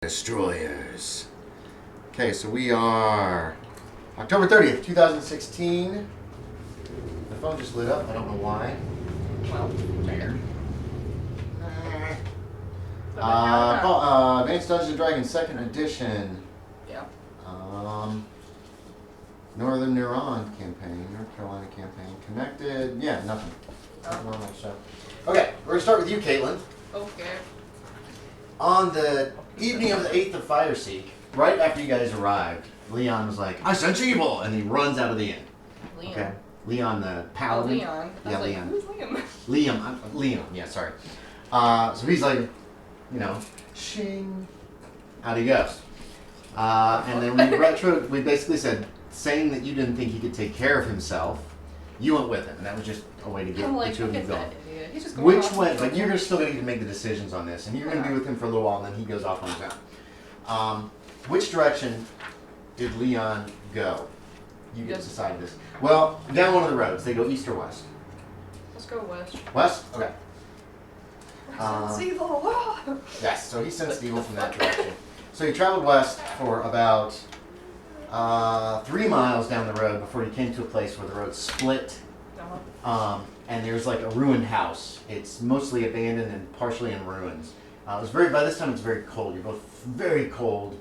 Destroyers. Okay, so we are October 30th, 2016. The phone just lit up. I don't know why. Well, fair. Advanced Dungeons and Dragons 2nd Edition. Yeah. Northern Neuron campaign, North Carolina campaign. Connected. Yeah, nothing. Nothing on that show. Okay, we're going to start with you, Katelyn. Okay. On the evening of the 8th of Fireseek, right after you guys arrived, Leon was like, "I sense evil!" and he runs out of the inn. Liam. Okay. Leon the paladin. Oh, Leon. I Yeah, was Leon. Like, who's Liam. Liam? Liam. Yeah, sorry. So he's like, shing. Out he goes. And then we basically said, saying that you didn't think he could take care of himself, you went with him, and that was just a way to get I'm the like, two of you look at going. that idiot. He's just going Which off way? on But his you're own. still going to need to make the decisions on this, and you're going to be with him for a little while, and then he goes off on his own. Which direction did Leon go? You get to decide this. Well, down one of the roads. They go east or west. Let's go west. West? Okay. Sense evil. Yes, so he sensed evil from that direction. So he traveled west for about 3 miles down the road before he came to a place where the road split. And there's like a ruined house. It's mostly abandoned and partially in ruins. By this time it's very cold. You're both very cold.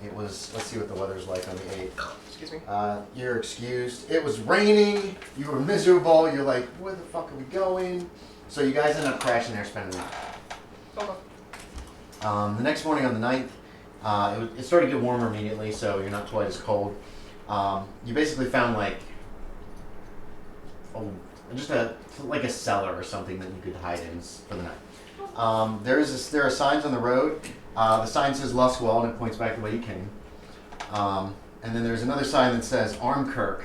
It was, let's see what the weather's like on the 8th. Excuse me. You're excused. It was raining. You were miserable. You're like, where the fuck are we going? So you guys end up crashing there, spending the night. The next morning on the 9th, it started to get warmer immediately, so you're not quite as cold. You basically found like just a cellar or something that you could hide in for the night. There are signs on the road. The sign says Luskwald and it points back the way you came. And then there's another sign that says Armkirk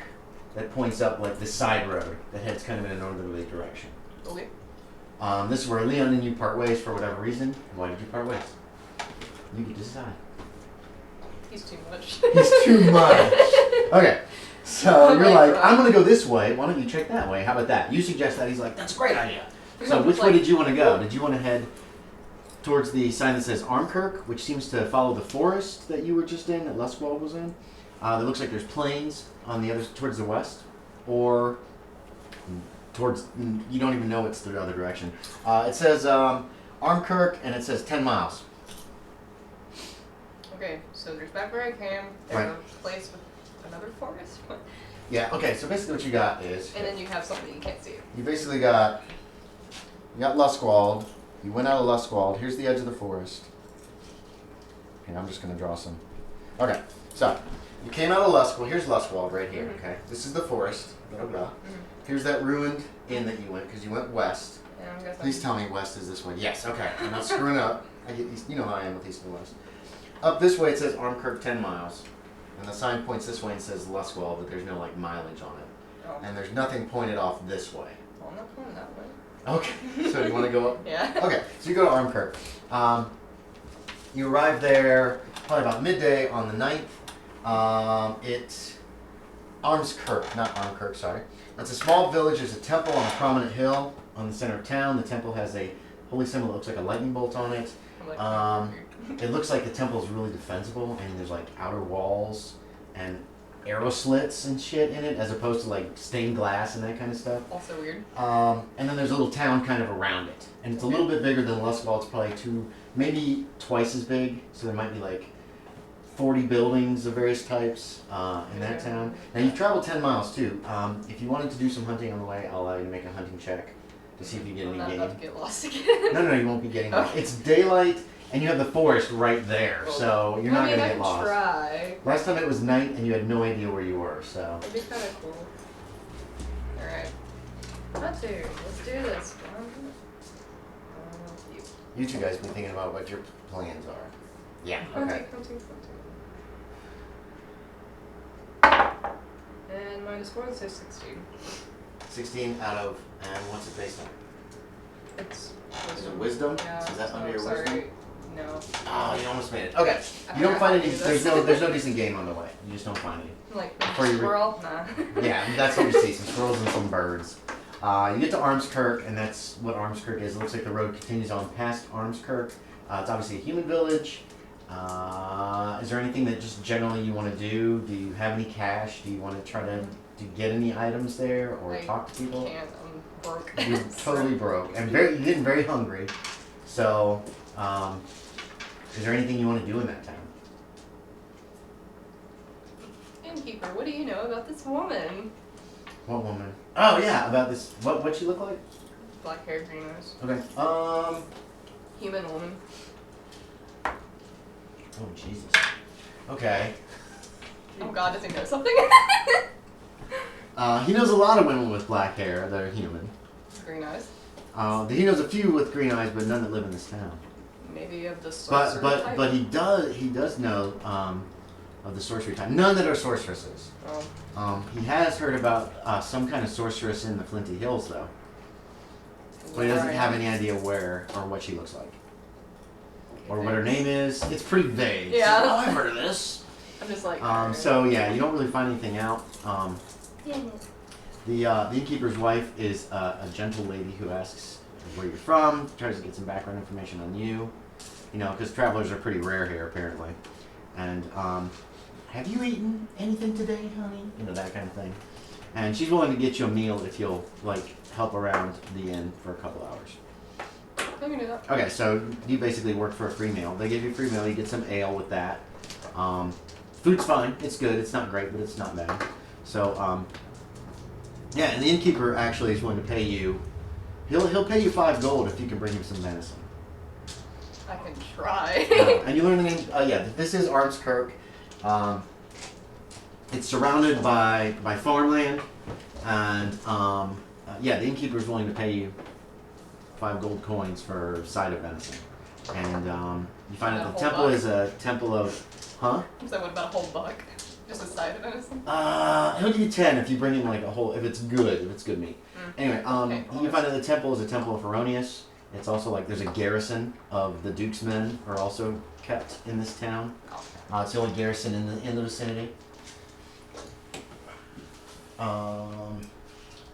that points up like the side road that heads kind of in a northerly direction. Okay. This is where Leon and you part ways for whatever reason. Why did you part ways? You get to decide. He's too much. He's too much. Okay. So you're like, I'm going to go this way. Why don't you check that way? How about that? You suggest that. He's like, that's a great idea. So which way did you want to go? Did you want to head towards the sign that says Armkirk, which seems to follow the forest that you were just in, that Luskwald was in? It looks like there's plains on the other towards the west, or towards, you don't even know it's the other direction. It says Armkirk, and it says 10 miles. Okay, so there's back where I came. There's a place with another forest. Yeah, okay, so basically what you got is... And then you have something you can't see. You basically got Luskwald. You went out of Luskwald. Here's the edge of the forest. Okay, I'm just going to draw some. Okay, so you came out of Luskwald. Here's Luskwald right here, okay? This is the forest. Here's that ruined inn that you went, because you went west. Yeah, Please tell me west is this way. Yes, okay. I'm not screwing up. I get east, you know how I am with east and west. Up this way it says Armkirk 10 miles. And the sign points this way and says Luskwald, but there's no like mileage on it. Oh. And there's nothing pointed off this way. Well, I'm not going that way. Okay, so you want to go up? Yeah. Okay, so you go to Armkirk. You arrive there probably about midday on the 9th. It's Armskirk, not Armkirk, sorry. It's a small village. There's a temple on a prominent hill on the center of town. The temple has a holy symbol that looks like a lightning bolt on it. It looks like the temple is really defensible, and there's like outer walls and arrow slits and shit in it, as opposed to like stained glass and that kind of stuff. Also weird. And then there's a little town kind of around it, and it's a little bit bigger than Luskwald. It's probably maybe twice as big. So there might be like 40 buildings of various types in that town. Now you've traveled 10 miles too. If you wanted to do some hunting on the way, I'll allow you to make a hunting check to see if you get any game. I'm not about to get lost again. No, you won't be getting lost. It's daylight. And you have the forest right there, so you're not going to get lost. Try. Last time it was night, and you had no idea where you were, so... That'd be kind of cool. Alright. Let's do this. You two guys be thinking about what your plans are. Yeah, okay. And minus 4, so 16. 16 out of, and what's it based on? It's wisdom. Is it wisdom? wisdom? Yeah. Is that under your sorry. wisdom? No. Oh, you almost made it. Okay. You don't find any. There's no decent game on the way. You just don't find any. Like a squirrel? Nah. Yeah, that's what you see. Some squirrels and some birds. You get to Armskirk, and that's what Armskirk is. It looks like the road continues on past Armskirk. It's obviously a human village. Is there anything that just generally you want to do? Do you have any cash? Do you want to try to get any items there or talk to people? I can't. I'm broke. You're totally broke and you're getting very hungry. So, is there anything you want to do in that town? Innkeeper, what do you know about this woman? What woman? Oh yeah, about this. What she look like? Black hair, green eyes. Okay. Human woman. Oh Jesus. Okay. Oh God, does he know something? He knows a lot of women with black hair that are human. Green eyes. He knows a few with green eyes, but none that live in this town. Maybe of the sorcerer type. But he does know of the sorcery type. None that are sorceresses. Oh. He has heard about some kind of sorceress in the Flinty Hills though. But he doesn't have any idea where or what she looks like. Or what her name is. It's pretty vague. Yeah. So, oh, I've heard of this. I'm just like. So yeah, you don't really find anything out. The innkeeper's wife is a gentle lady who asks where you're from, tries to get some background information on you. You know, because travelers are pretty rare here apparently. And have you eaten anything today, honey? You know, that kind of thing. And she's willing to get you a meal if you'll like help around the inn for a couple hours. I can do that. Okay, so you basically work for a free meal. They give you a free meal. You get some ale with that. Food's fine. It's good. It's not great, but it's not bad. So, yeah, and the innkeeper actually is willing to pay you. He'll pay you 5 gold if you can bring him some venison. I can try. And you learn the name. Yeah, this is Armskirk. It's surrounded by farmland, and yeah, the innkeeper is willing to pay you 5 gold coins for a side of venison. And you find out the temple is a temple of, huh? So what about a whole buck? Just a side of venison? He'll give you 10 if you bring in like a whole, if it's good meat. Anyway, Okay, you find that the temple is a temple of Fharlanghn. It's also like there's a garrison of the Duke's men are also kept in this town. It's the only garrison in the vicinity.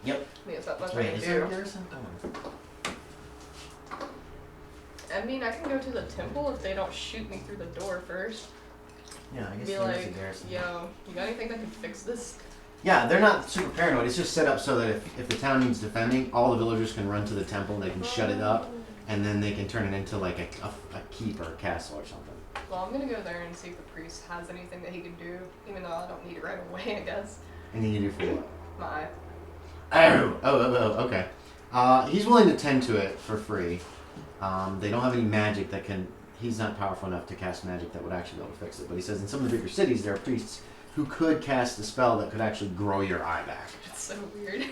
Yep. Yes, that's what Wait, I is do. there a garrison? I mean, I can go to the temple if they don't shoot me through the door first. Yeah, I guess Be there is a like, garrison. yo, you got anything that can fix this? Yeah, they're not super paranoid. It's just set up so that if the town needs defending, all the villagers can run to the temple, they can shut it up, and then they can turn it into like a keep or a castle or something. Well, I'm gonna go there and see if the priest has anything that he can do, even though I don't need it right away, I guess. And you do for what? My Oh, okay. He's willing to tend to it for free. They don't have any magic that can... He's not powerful enough to cast magic that would actually be able to fix it. But he says in some of the bigger cities, there are priests who could cast a spell that could actually grow your eye back. It's so weird.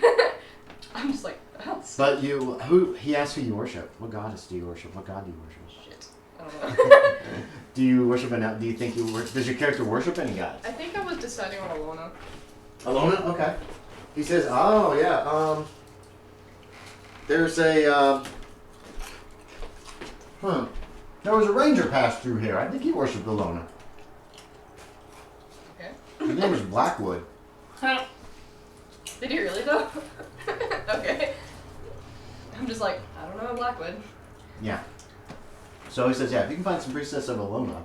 I'm just like, that's But he asks who you worship. What goddess do you worship? What god do you worship? shit. I don't know. Do you worship do you think you worship... Does your character worship any gods? I think I was deciding on Alona. Alona? Okay. He says, oh, yeah, there's a, there was a ranger passed through here. I think he worshipped Alona. Okay. His name was Blackwood. Did he really though? Okay. I'm just like, I don't know Blackwood. Yeah. So he says, yeah, if you can find some priestess of Alona,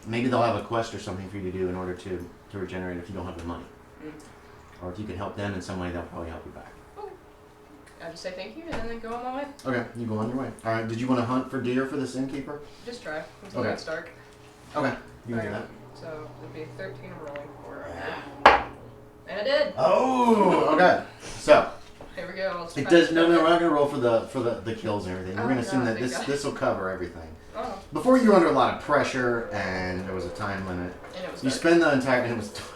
maybe they'll have a quest or something for you to do in order to regenerate if you don't have the money. Or if you can help them in some way, they'll probably help you back. Okay. I just say thank you and then go on my way. Okay, you go on your way. Alright, did you want to hunt for deer for this innkeeper? Just try until Okay. it's dark. Okay, you can do that. So it'd be 13 rolling for and I did. Oh, okay. So, Here we go. it does. No, we're not gonna roll for the kills and everything. We're Oh, gonna assume God, that thank God. this will cover everything. Oh, Before you were under a lot of pressure, and there was a time limit. and it was You dark. spend the entire and it was dark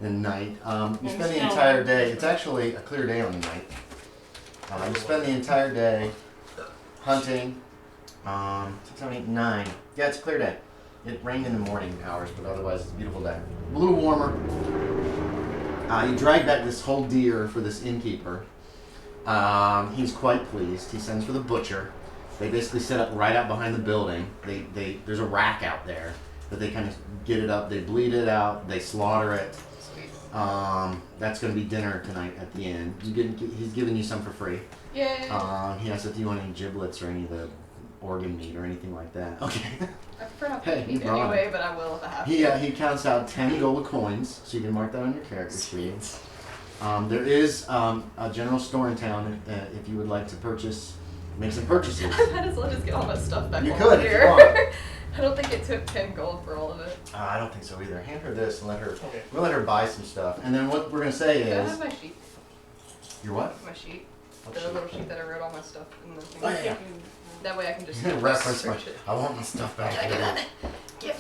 the night. You spend the entire day. It's actually a clear day on the night. You spend the entire day hunting. 6, 7, 8, 9. Yeah, it's a clear day. It rained in the morning hours, but otherwise it's a beautiful day. A little warmer. You drag back this whole deer for this innkeeper. He's quite pleased. He sends for the butcher. They basically set up right out behind the building. There's a rack out there that they kind of get it up. They bleed it out. They slaughter it. Sweet. That's going to be dinner tonight at the inn. He's giving you some for free. Yay. He asks if you want any giblets or any of the organ meat or anything like that. Okay. I prefer not Hey, to you eat brought anyway, it. but I will if I have to. He counts out 10 gold coins, so you can mark that on your character sheet. There is a general store in town if you would like to make some purchases. I might as well just get all my stuff back You over could if here. you want. I don't think it took 10 gold for all of it. I don't think so either. Hand her this and let her. Okay. We'll let her buy some stuff, and then what we're gonna say Do I is have my sheet? your what? My sheet. What The sheet? little sheet that I wrote all my stuff in the thing. Oh, yeah. That way I can just Reference my. search it. I want my stuff back. Can I get that? Yep.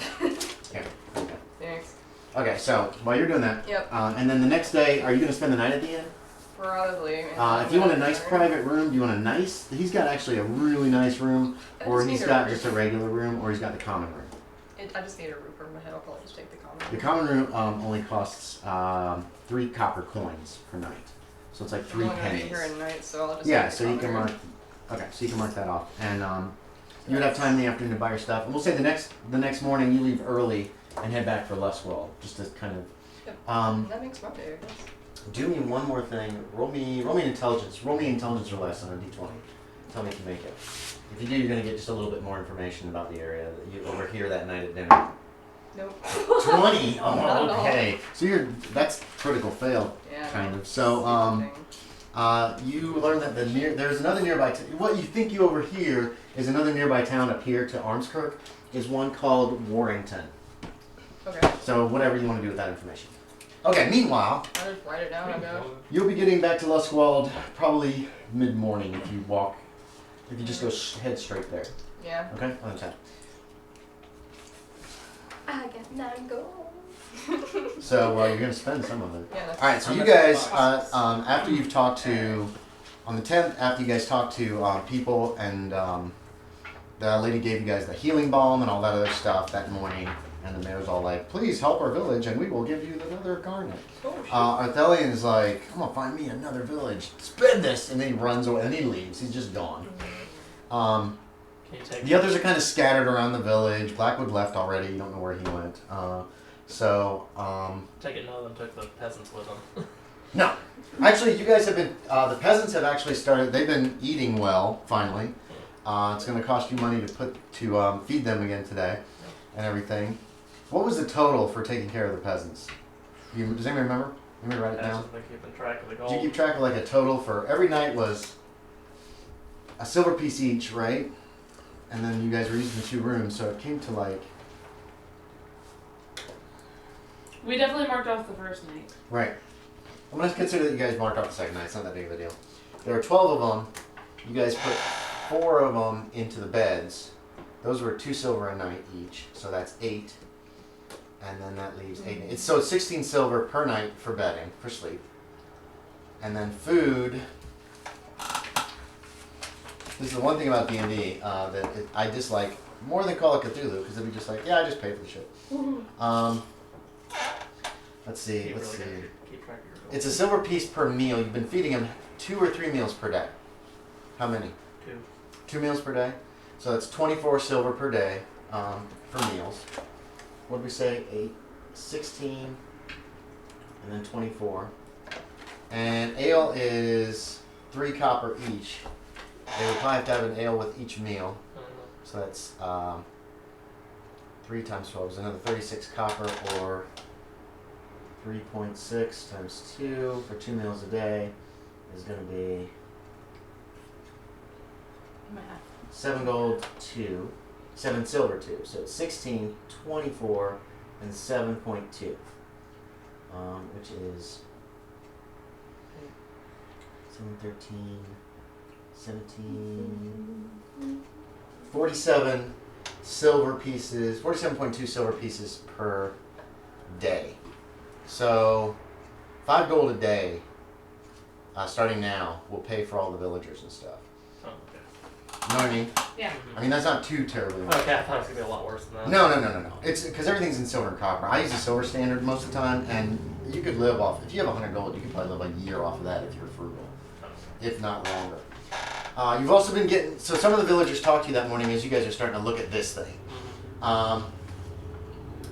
Here. Okay. Thanks. Okay. So while you're doing that, Yep. and then the next day, are you gonna spend the night at the inn? Probably. If you want a nice private room, do you want a nice? He's got actually a really nice room, I or just he's need a got roof. just a regular room, or he's got the common room. I just need a roof over my head. I'll probably just take the common. The common room only costs 3 copper coins per night, so it's like 3 I'm only gonna be pennies. here at night, so I'll just. Yeah, take the so you common can room. mark. Okay, so you can mark that off, and you would have time in the afternoon to buy your stuff. And we'll say the next morning you leave early and head back for Luskwald, just to kind of. Yep. That makes my day, I guess. Do me one more thing. Roll me an intelligence. Roll me intelligence or less on a d20. Tell me if you make it. If you do, you're gonna get just a little bit more information about the area that you overhear that night at dinner. Nope. 20. Not at Oh, all. okay. So that's critical fail, Yeah. kind of. So you learn that there's another nearby. What you think you overhear is another nearby town up here to Armskirk is one called Warrington. Okay. So whatever you want to do with that information. Okay. Meanwhile, I'll just write it down and go. you'll be getting back to Luskwald probably mid-morning if you just go head straight there. Yeah. Okay. On the 10. I got 9 gold. So you're gonna spend some of it. Yeah. That's All right. So How you much guys, it costs? after you've talked to, on the 10th, after you guys talked to people and the lady gave you guys the healing balm and all that other stuff that morning, and the mayor's all like, "Please help our village, and we will give you another garnet." Oh, shit. Arthelian's like, "I'm gonna find me another village. Spend this," and then he runs away and he leaves. He's just gone. Can you take The others are kind of scattered around the village. Blackwood left already. You don't know where he went. take it? None of them took the peasants with them. No. Actually, you guys have been, the peasants have actually started, they've been eating well, finally. It's going to cost you money to feed them again today and everything. What was the total for taking care of the peasants? Does anybody remember? Anybody write it down? Ashton's been keeping track of the Did you gold. keep track of like a total for, every night was a silver piece each, right? And then you guys were using the 2 rooms, so it came to like, We definitely marked off the first night. right. I'm going to consider that you guys marked off the second night. It's not that big of a deal. There are 12 of them. You guys put 4 of them into the beds. Those were 2 silver a night each, so that's 8. And then that leaves 8. It's 16 silver per night for bedding, for sleep. And then food. This is the one thing about D&D I dislike more than Call of Cthulhu, because it'd be just like, yeah, I just pay for the shit. Let's see. You Let's really see. gotta keep track of your gold. It's a silver piece per meal. You've been feeding them 2 or 3 meals per day. How many? 2. 2 meals per day. So that's 24 silver per day for meals. What did we say? 8, 16, and then 24. And ale is 3 copper each. They would probably have to have an ale with each meal. So that's 3 times 12 is another 36 copper, or 3.6 times 2 for 2 meals a day is going to be 7 gold, 2, 7 silver, 2. So it's 16, 24, and 7.2, which is 7, 13, 17, 47 silver pieces, 47.2 silver pieces per day. So 5 gold a day, starting now, will pay for all the villagers and stuff. Oh, okay. You know what I mean? Yeah. I mean, that's not too terribly much. Okay, I thought it was gonna be a lot worse than that. No. It's because everything's in silver and copper. I use the silver standard most of the time, and you could live off, if you have 100 gold, you could probably live a year off of that if you're frugal, if not longer. You've also been getting, so some of the villagers talked to you that morning as you guys are starting to look at this thing.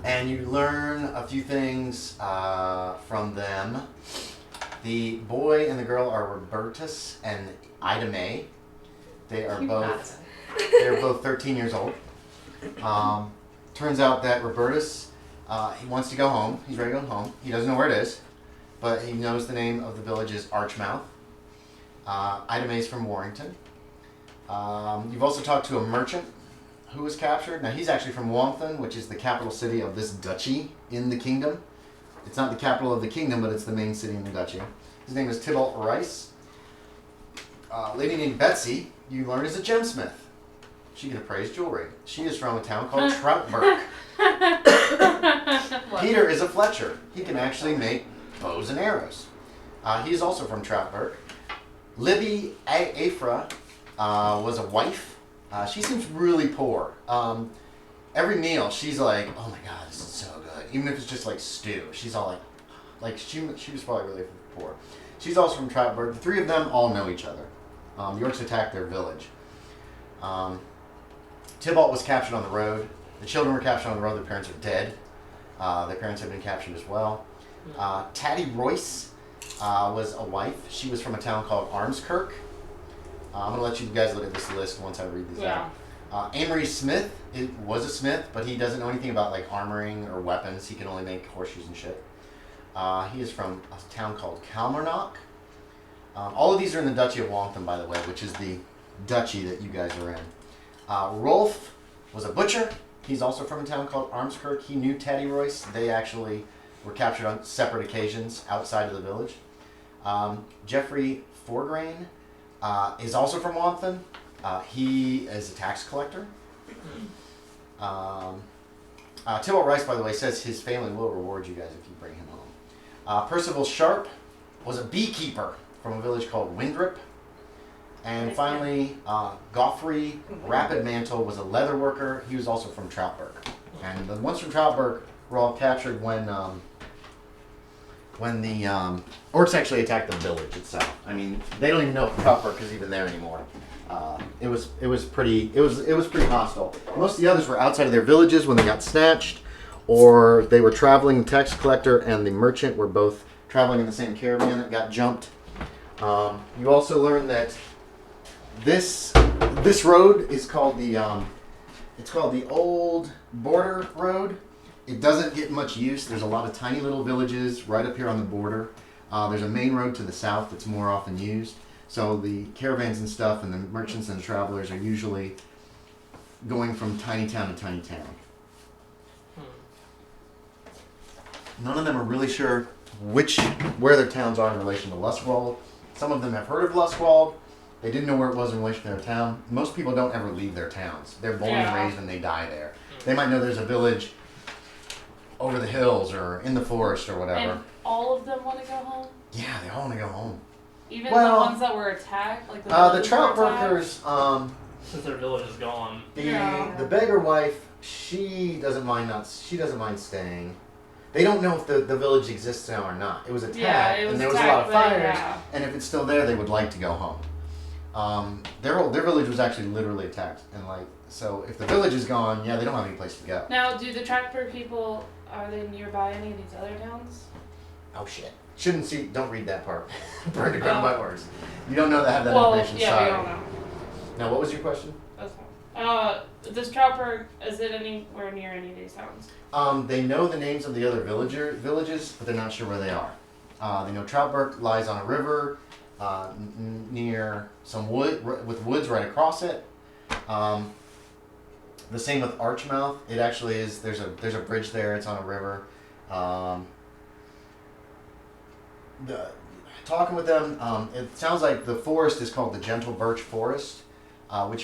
And you learn a few things from them. The boy and the girl are Robertus and Ida May. They are both They're both 13 years old. Turns out that Robertus, he wants to go home. He's ready to go home. He doesn't know where it is, but he knows the name of the village is Archmouth. Ida May's from Warrington. You've also talked to a merchant who was captured. Now, he's actually from Warrington, which is the capital city of this duchy in the kingdom. It's not the capital of the kingdom, but it's the main city in the duchy. His name is Tybalt Rice. A lady named Betsy, you learn, is a gemsmith. She can appraise jewelry. She is from a town called Troutburg. Peter is a fletcher. He can actually make bows and arrows. He is also from Troutburg. Libby Afra was a wife. She seems really poor. Every meal, she's like, "Oh my God, this is so good." Even if it's just like stew, she's all like she was probably really poor. She's also from Troutburg. The three of them all know each other. The orcs attacked their village. Tybalt was captured on the road. The children were captured on the road. Their parents are dead. Their parents have been captured as well. Taddy Royce was a wife. She was from a town called Armskirk. I'm going to let you guys look at this list once I read these out. Amory Smith was a smith, but he doesn't know anything about like armoring or weapons. He can only make horseshoes and shit. He is from a town called Kalmarnock. All of these are in the Duchy of Warrington, by the way, which is the duchy that you guys are in. Rolf was a butcher. He's also from a town called Armskirk. He knew Taddy Royce. They actually were captured on separate occasions outside of the village. Jeffrey Forgrain is also from Warrington. He is a tax collector. Tybalt Rice, by the way, says his family will reward you guys if you bring him home. Percival Sharp was a beekeeper from a village called Windrip. And finally, Goffrey Rapidmantle was a leather worker. He was also from Troutburg. And the ones from Troutburg were all captured when the orcs actually attacked the village itself. I mean, they don't even know if Troutburg is even there anymore. It was pretty hostile. Most of the others were outside of their villages when they got snatched, or they were traveling. The tax collector and the merchant were both traveling in the same caravan that got jumped. You also learn that this road is called the Old Border Road. It doesn't get much use. There's a lot of tiny little villages right up here on the border. There's a main road to the south that's more often used. So the caravans and stuff and the merchants and the travelers are usually going from tiny town to tiny town. None of them are really sure where their towns are in relation to Luskwald. Some of them have heard of Luskwald. They didn't know where it was in relation to their town. Most people don't ever leave their towns. They're born and raised and they die there. They might know there's a village over the hills or in the forest or whatever. And all of them want to go home? Yeah, they all want to go home. Even the ones that were attacked? Like the trout workers, since their village is gone. The beggar wife, she doesn't mind staying. They don't know if the village exists now or not. It was attacked, and there was a lot of fires, and if it's still there, they would like to go home. Their village was actually literally attacked, and so if the village is gone, they don't have any place to go. Now, do the Tractor people, are they nearby any of these other towns? Oh shit. Don't read that part. Burned to ground by words. You don't know that have that information. Yeah, we don't know. Now, what was your question? That's fine. This Troutburg, is it anywhere near any of these towns? They know the names of the other villages, but they're not sure where they are. They know Troutburg lies on a river near some wood, with woods right across it. The same with Archmouth. It actually is. There's a bridge there. It's on a river. Talking with them, it sounds like the forest is called the Gentle Birch Forest, which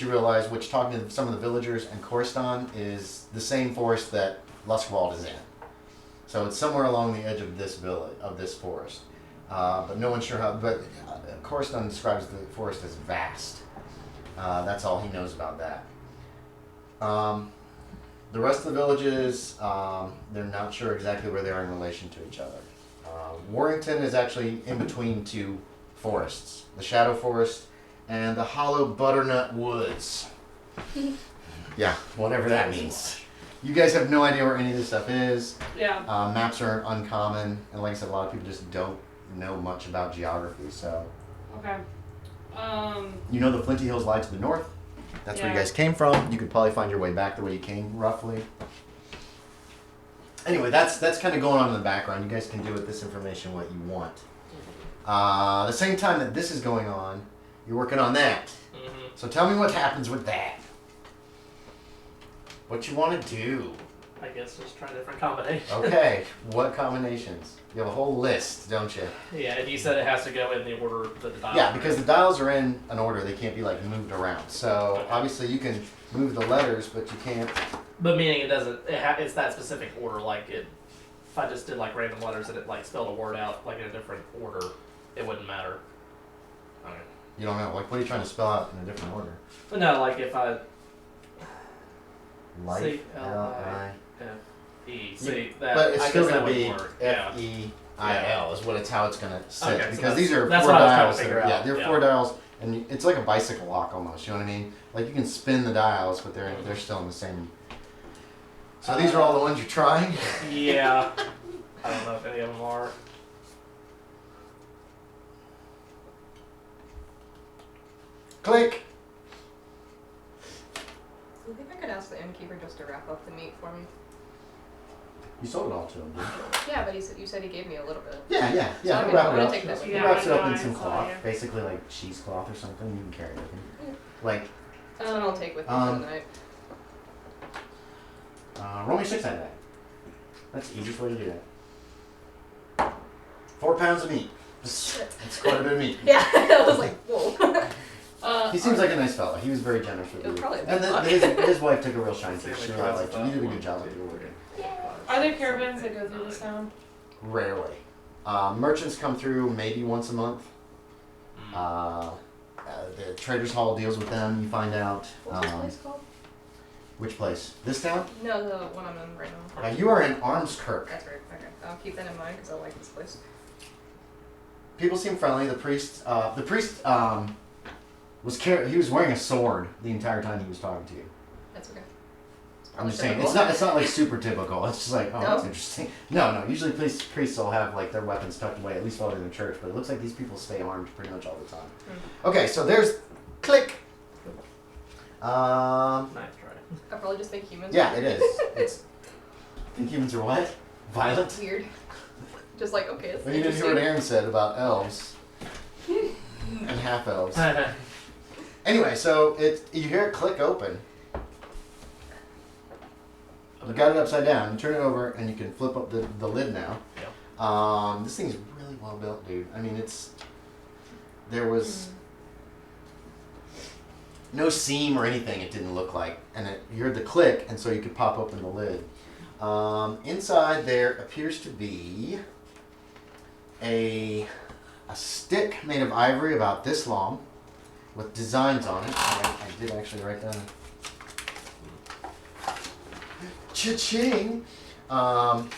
talking to some of the villagers and Korstan is the same forest that Luskwald is in. So it's somewhere along the edge of this forest. But no one's sure how, but Korstan describes the forest as vast. That's all he knows about that. The rest of the villages, they're not sure exactly where they are in relation to each other. Warrington is actually in between two forests, the Shadow Forest and the Hollow Butternut Woods. Yeah, whatever that means. You guys have no idea where any of this stuff is. Yeah. Maps are uncommon, and like I said, a lot of people just don't know much about geography, so. Okay. You know the Flinty Hills lie to the north. That's where you guys came from. You could probably find your way back the way you came, roughly. Anyway, that's kind of going on in the background. You guys can do with this information what you want. The same time that this is going on, you're working on that. Mm-hmm. So tell me what happens with that. What you want to do. I guess just try different combinations. Okay, what combinations? You have a whole list, don't you? Yeah, and you said it has to go in the order that the dial. Yeah, because the dials are in an order. They can't be like moved around. So obviously you can move the letters, but you can't. But meaning it doesn't. It's that specific order. Like it. If I just did like random letters and it like spelled a word out like in a different order, it wouldn't matter. Okay. You don't know. Like, what are you trying to spell out in a different order? But no, like if I. Life, L-I. F-E. See, that, But it's I still guess going that to be wouldn't work. Yeah. F-E-I-L is what it's how it's going to sit. Okay, so because these are that's four what I was trying to dials. figure Yeah, out. they're four dials, and it's like a bicycle lock almost. You know what I mean? Like you can spin the dials, but they're still in the same. So these are all the ones you're trying? Yeah. I don't know if any of them are. Click! Do you think I could ask the innkeeper just to wrap up the meat for me? You sold it all to him, didn't you? Yeah, but you said he gave me a little bit. Yeah. So He'll I'm wrap gonna it up. take that with He me. wraps it up in Yeah, some I saw cloth, you. basically like cheesecloth or something. You can carry it with you. Like, That's what I'll take with me for the night. roll me 6 on that. That's the easiest way to do that. 4 pounds of meat. That's quite a bit of meat. Yeah, I was like, whoa. He seems like a nice fella. He was very generous with It was you. probably a And big luck. his wife took a real shine to you. She Same really with liked you. You did a good job with your work. Are there caravans that go through this town? Rarely. Merchants come through maybe once a month. The Traders Hall deals with them. You find out. What's this place called? Which place? This town? No, the one I'm in right now. You are in Armskirk. That's right. Okay. I'll keep that in mind because I like this place. People seem friendly. The priest he was wearing a sword the entire time he was talking to you. That's okay. I'm just saying, it's not like super typical. It's just like, oh, No? that's interesting. No. Usually priests will have like their weapons tucked away, at least while they're in the church. But it looks like these people stay armed pretty much all the time. Okay, so there's click. Nice try. I probably just think humans. Yeah, are it is. It's. Think humans are what? Violent. weird. Just like okay. It's Well, you didn't hear what interesting. Aaron said about elves and half elves. Anyway, so you hear it click open. You got it upside down. You turn it over, and you can flip up the lid now. Yep. This thing's really well built, dude. I mean, there was no seam or anything. It didn't look like, and you heard the click, and so you could pop open the lid. Inside there appears to be a stick made of ivory about this long, with designs on it. I did actually write down. Cha-ching! Ivory.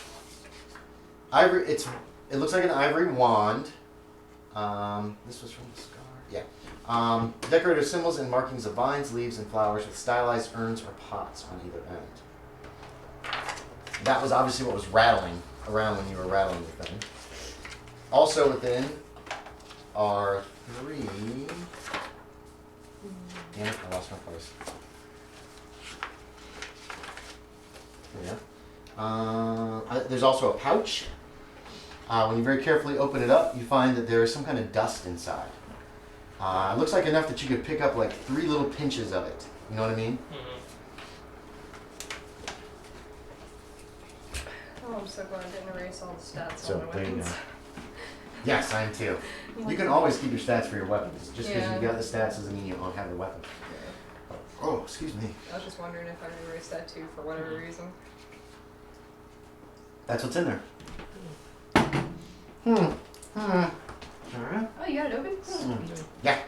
It looks like an ivory wand. This was from the scar. Yeah. Decorated with symbols and markings of vines, leaves, and flowers with stylized urns or pots on either end. That was obviously what was rattling around when you were rattling the thing. Also within are 3. Damn it! I lost my place. Yeah. There's also a pouch. When you very carefully open it up, you find that there is some kind of dust inside. It looks like enough that you could pick up like 3 little pinches of it. You know what I mean? Oh, I'm so glad I didn't erase all the stats So, on my there you weapons. go. Yes, I am too. You can always keep your stats for your weapons. Just because you got the stats doesn't mean you don't have the weapon. Oh, excuse me. I was just wondering if I erased that too for whatever reason. That's what's in there. Alright. Oh, you got it open? Yeah.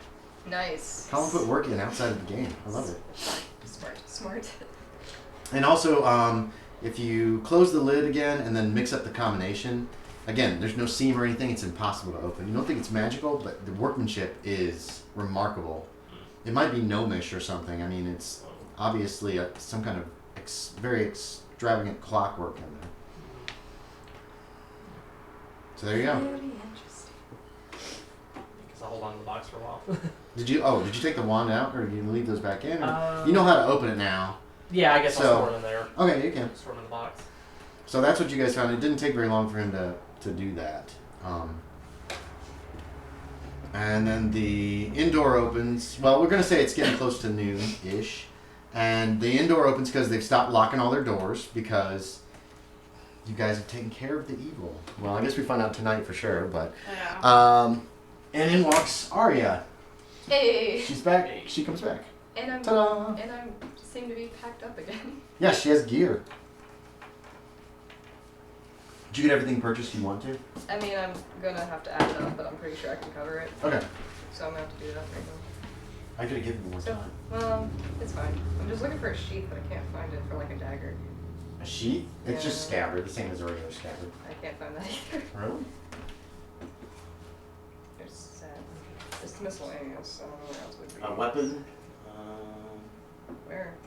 Nice. Colin put work in outside of the game. I love it. Smart. And also, if you close the lid again and then mix up the combination, again, there's no seam or anything. It's impossible to open. You don't think it's magical, but the workmanship is remarkable. It might be gnomish or something. I mean, it's obviously some kind of very extravagant clockwork in there. So there you go. Very interesting. So I hold on to the box for a while. Did you take the wand out, or did you leave those back in? Or, Um, you know how to open it now. Yeah, I guess So- I'll store them in there. Okay, you can. Store them in the box. So that's what you guys found. It didn't take very long for him to do that. And then the indoor opens. Well, we're going to say it's getting close to noon-ish. And the indoor opens because they've stopped locking all their doors because you guys have taken care of the evil. Well, I guess we find out tonight for sure, but... Yeah. And in walks Arya. Hey. She's back. She comes back. And I'm Ta-da! seem to be packed up again. Yeah, she has gear. Did you get everything purchased you want to? I mean, I'm gonna have to add it up, but I'm pretty sure I can cover it. Okay. So I'm gonna have to do that right now. I could have given you more So, time. it's fine. I'm just looking for a sheath, but I can't find it for like a dagger. A sheet? It's just Yeah. scabbard, the same as a regular scabbard. I can't find that either. Really? There's it's miscellaneous. I don't know where else would be. A weapon?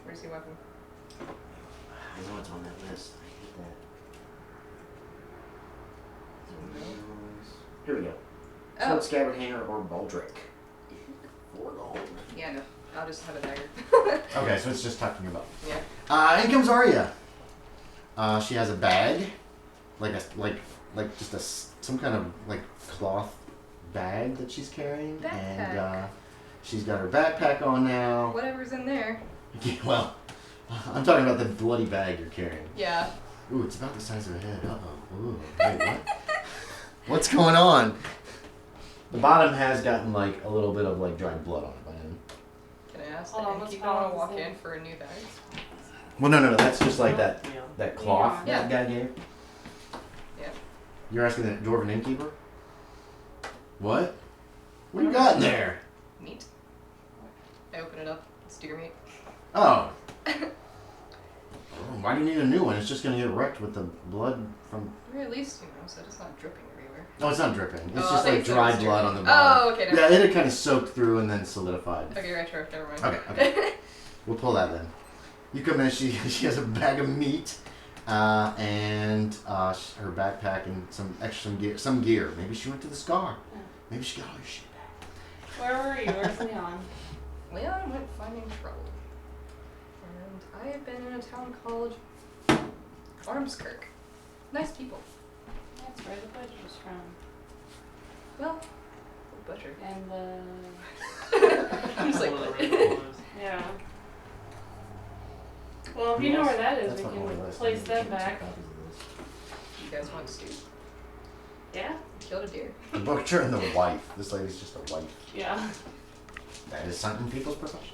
Where's the weapon? I know it's on that list. I hate that. Here we go. Oh. Sword, scabbard, hanger, or baldric. 4 gold. Yeah, no. I'll just have a dagger. Okay, so it's just tucked in your belt. Yeah. In comes Arya. She has a bag, like some kind of like cloth bag that she's carrying, and Backpack. she's got her backpack on now. Whatever's in there. Yeah, well, I'm talking about the bloody bag you're carrying. Yeah. Ooh, it's about the size of her head. Uh-oh. Ooh, wait, what? What's going on? The bottom has gotten like a little bit of like dried blood on it by then. Can I ask Hold the on, let's innkeeper want to balance walk it. in for a new bag? Well, no, that's just like that Yeah. cloth Yeah. that guy gave. Yeah. You're asking the dwarven innkeeper? What? What you got in there? Meat. I open it up. It's deer meat. Oh. Why do you need a new one? It's just gonna get wrecked with the blood from. Or at least, so it's not dripping everywhere. No, it's not dripping. It's Oh, just I think like so, dried it's blood dripping. on the bottom. Oh, okay. Never Yeah, mind. it had kind of soaked through and then solidified. Okay, right, sure. Never mind. Okay. We'll pull that then. You come in. She has a bag of meat, and her backpack and some gear. Maybe she went to the Scar. Maybe she got all your shit back. Where were you? Where's Leon? Leon went finding trouble. And I have been in a town called Armskirk. Nice people. That's where the butcher's from. Well, the butcher. And the... I'm just like, One of the what? red ones. Yeah. Well, if you know where that is, That's we not on my can list. place I need that to keep back. some copies of this. You guys want stew? Yeah? Killed a deer. The butcher and the wife. This lady's just a wife. Yeah. That is something people's professions.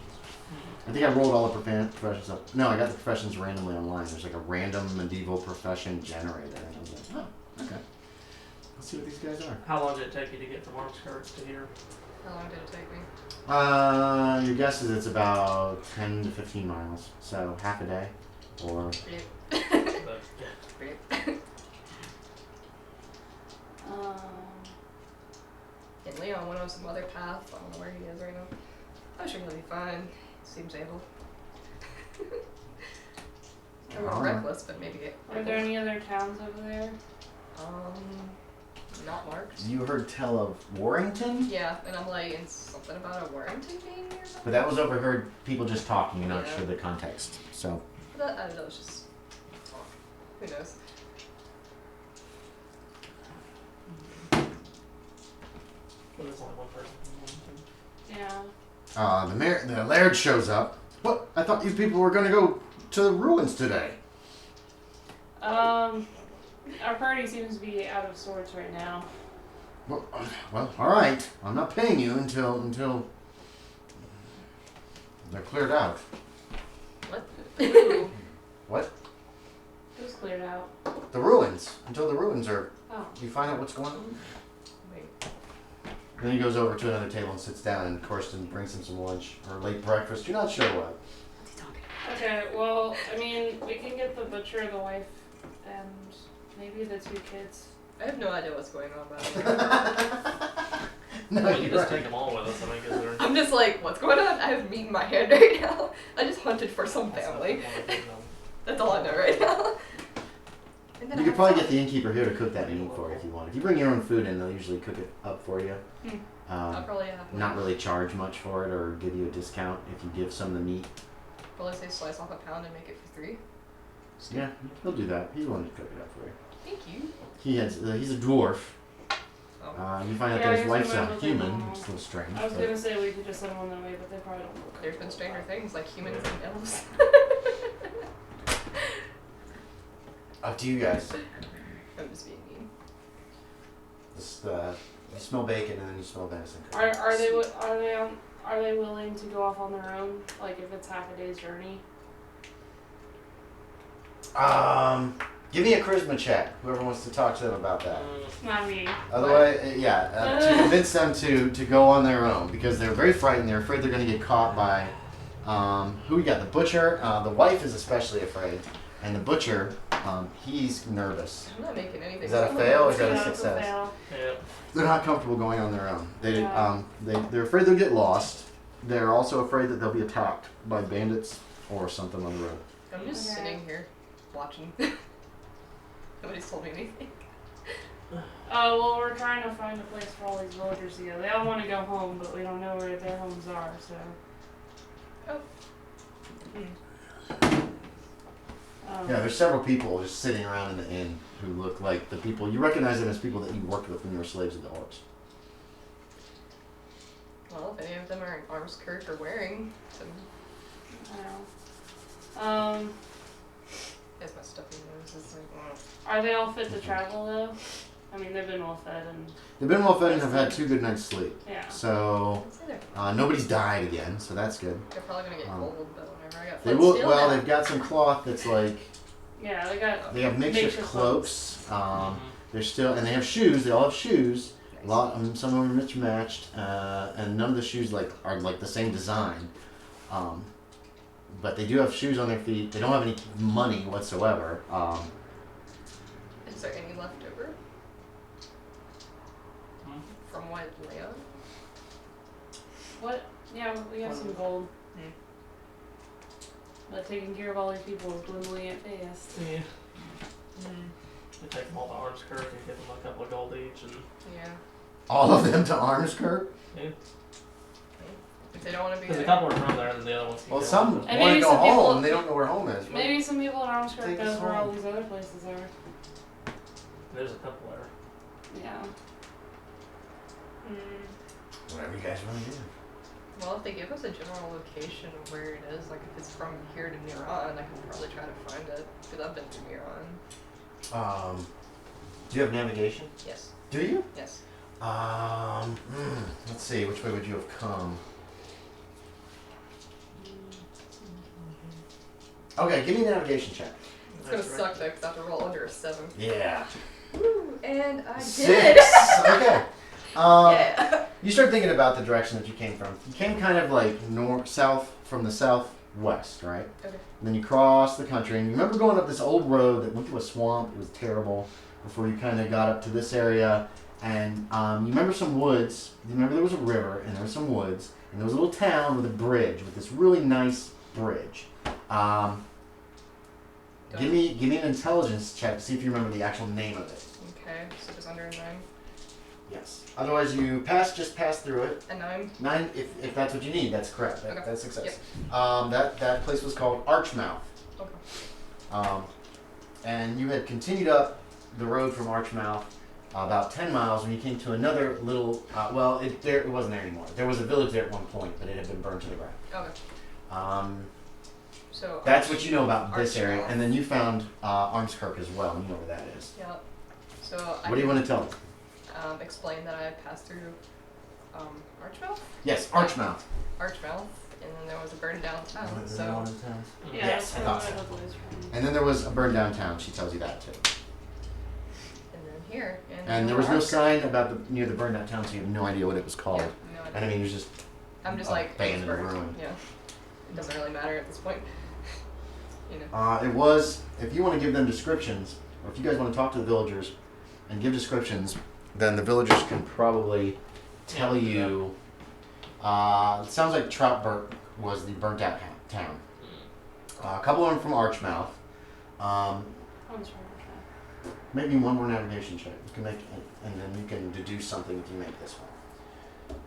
I think I rolled all the professions up. No, I got the professions randomly online. There's like a random medieval profession generator. And I was like, oh, okay. Let's see what these guys are. How long did it take you to get from Armskirk to here? How long did it take me? Your guess is it's about 10 to 15 miles. So half a day. Or But, yeah. And Leon went on some other path. I don't know where he is right now. I'm sure he'll be fine. Seems able. A little Alright. reckless, but maybe. Are there any other towns over there? Not marked. you heard tell of Warrington? Yeah, and I'm like, it's something about a Warrington being near something. But that was overheard people just talking and not Yeah. sure the context. So I don't know, it's just talk. Who knows? Well, there's only one person. Yeah. the laird shows up. What? I thought you people were gonna go to the ruins today. Our party seems to be out of sorts right now. Well, all right. I'm not paying you until they're cleared out. What? Ooh, What? who's cleared out? The ruins. Until the ruins are. Oh. You find out what's going on. Wait. Then he goes over to another table and sits down, and Corsten brings him some lunch or late breakfast. You're not sure what. What's he talking Okay, well, I mean, we can get the butcher, the wife, and maybe the 2 kids. I have no idea what's going on, by the way. No, We can you're just right. take them all with us. I mean, because they're. I'm just like, what's going on? I have meat in my hand right now. I just hunted for some That's not family. the one that we know. That's all I know right now. And then You I could probably get the innkeeper here to cook that meat for you if you want. If you bring your own food in, they'll usually cook it up for you. I'll probably have Not really charge much for it or give you a discount if you give some of the meat. Probably say slice off a pound and make it for 3. Yeah, he'll do that. He's willing to cook it up for you. Thank you. He's a dwarf. Oh. You find out Yeah, that I his guess wife's we a might as well human. do It's a little strange. I was but- gonna say we could just send one that way, but they probably don't look. There's been stranger things like humans and elves. Up to you guys. I'm just being mean. Just, you smell bacon and then you smell venison. Are they willing to go off on their own? Like if it's half a day's journey? Give me a charisma check. Whoever wants to talk to them about that. Not me. Otherwise, to convince them to go on their own because they're very frightened. They're afraid they're going to get caught by who we got? The butcher. The wife is especially afraid, and the butcher, he's nervous. I'm not making anything. Is that a fail or is that a Yeah, it's success? fail. Yeah. They're not comfortable going on their own. Yeah. They're afraid they'll get lost. They're also afraid that they'll be attacked by bandits or something on the road. I'm just Okay. sitting here watching. Nobody's told me anything. Oh, well, we're trying to find a place for all these villagers to go. They all want to go home, but we don't know where their homes are, so. Yeah, there's several people just sitting around in the inn who look like the people you recognize them as people that you worked with when you were slaves of the orcs. Well, if any of them are in Armskirk or wearing, then I don't know. there's my stuffy nose. It's like, Are they all fit to travel though? I mean, they've been well fed and They've been well fed and have had 2 good nights' sleep. yeah. So I'd say they're nobody's died again, so that's good. probably gonna get cold, but whenever I got They foot will. still Well, now. they've got some cloth that's like Yeah, they got. they have makeshift Makeshift cloaks. They're still and they have shoes. They all have shoes. A lot. Some of them are mismatched, and none of the shoes are like the same design. But they do have shoes on their feet. They don't have any money whatsoever. Is there any left over from what Leon? What? Yeah, we have some gold. Hmm. But taking care of all these people is dwindling at fast. Yeah. We take them all to Armskirk and give them a couple of gold each, and Yeah. All of them to Armskirk. If they don't want to be because a there. couple are from there, and then the other ones. Well, some want And to maybe go some people- home. And they don't know where home is. Maybe some people in Armskirk Take knows us where all home. these other places are. There's a couple there. Yeah. Whatever you guys want to do. Well, if they give us a general location of where it is, like if it's from here to Miran, I can probably try to find it. Because I've been to Miran. Do you have navigation? Yes. Do you? Yes. Let's see. Which way would you have come? Okay, give me a navigation check. It's gonna suck though, because I have to roll under a 7. Yeah. Woo! And I did 6. Okay. Yeah. You start thinking about the direction that you came from. You came kind of like south from the southwest, right? Okay. And then you cross the country, and you remember going up this old road that went through a swamp. It was terrible before you kind of got up to this area. And you remember some woods. You remember there was a river, and there were some woods, and there was a little town with a bridge, with this really nice bridge. Give me an intelligence check to see if you remember the actual name of it. Okay, so just under a 9. Yes. Otherwise, you just pass through it. A 9? 9, if that's what you need, that's correct. Okay. That's success. Yep. That place was called Archmouth. Okay. And you had continued up the road from Archmouth about 10 miles when you came to another little. It wasn't there anymore. There was a village there at one point, but it had been burned to the ground. Okay. So That's what you know about this Archmouth. area, and then you found Armskirk as well. And you know where that is. Yeah. So What do you want to tell them? Explain that I passed through Archmouth? Yes, Archmouth. Archmouth, and then there was a burned down town. Is So there one in town? Yeah, Yes, that's I thought where so. my boys from. And then there was a burned down town. She tells you that too. and then here. And there was no sign about near the burned down town, so you have no idea what it was called. Yeah, no idea. And I mean, it was just I'm just like abandoned it was burned. ruin. Yeah. It doesn't really matter at this point. You know. It was, if you want to give them descriptions, or if you guys want to talk to the villagers and give descriptions, then the villagers can probably tell you. It sounds like Troutburg was the burnt out town. A couple of them from Archmouth. One's from Redcap. Maybe one more navigation check. You can make, and then you can deduce something if you make this one.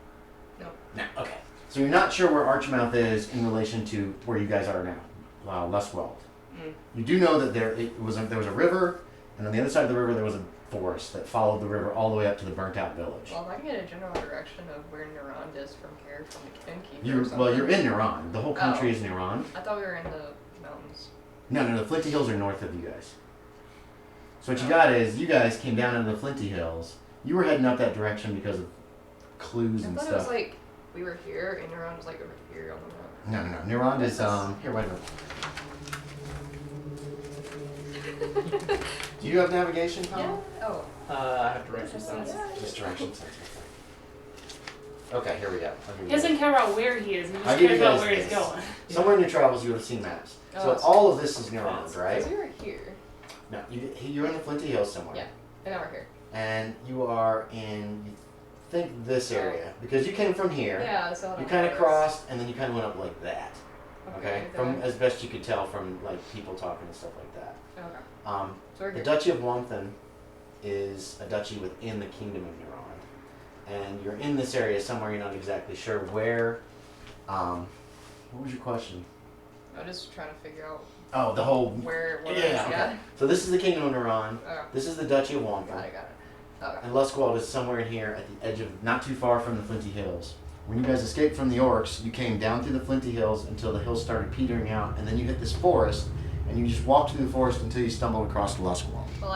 Nope. No. Okay. So you're not sure where Archmouth is in relation to where you guys are now, Luskwald. You do know that there was a river, and on the other side of the river there was a forest that followed the river all the way up to the burnt-out village. Well, if I can get a general direction of where Neurond is from here, from the innkeeper. You're in Neuron. The whole country is Neuron. I thought we were in the mountains. No, the Flinty Hills are north of you guys. So what you got is, you guys came down into the Flinty Hills. You were heading up that direction because of clues and I thought stuff. it was like, we were here, and Neurond was like over here on the map. No. Neuron is, here, wait a minute. Do you have navigation, Tom? Yeah. Oh. I have direction sense. Just direction sense. Okay, here we go. He doesn't care about where he is. He I'll just give cares you about guys where he's this. going. Somewhere in your travels, you would have seen maps. Oh, So it's- all of this is Neuron, right? Because we were here. No, you're in the Flinty Hills somewhere. Yeah. And now we're here. And you are in, you think this area. Because you came from here. Yeah, so You kind of crossed, and then you kind of went up like that. Okay? From then- as best you could tell from like people talking and stuff like that. Okay. So we're The here. Duchy of Wanthan is a duchy within the Kingdom of Neuron. And you're in this area somewhere, you're not exactly sure where. What was your question? I'm just trying to figure out Oh, the whole... where it was. Yeah, okay. So this is the Kingdom of Neuron. Okay. This is the Duchy of Got Wanthan. it. Okay. And Luskwald is somewhere in here at the edge of, not too far from the Flinty Hills. When you guys escaped from the orcs, you came down through the Flinty Hills until the hills started petering out, and then you hit this forest, and you just walked through the forest until you stumbled across Luskwald. Well,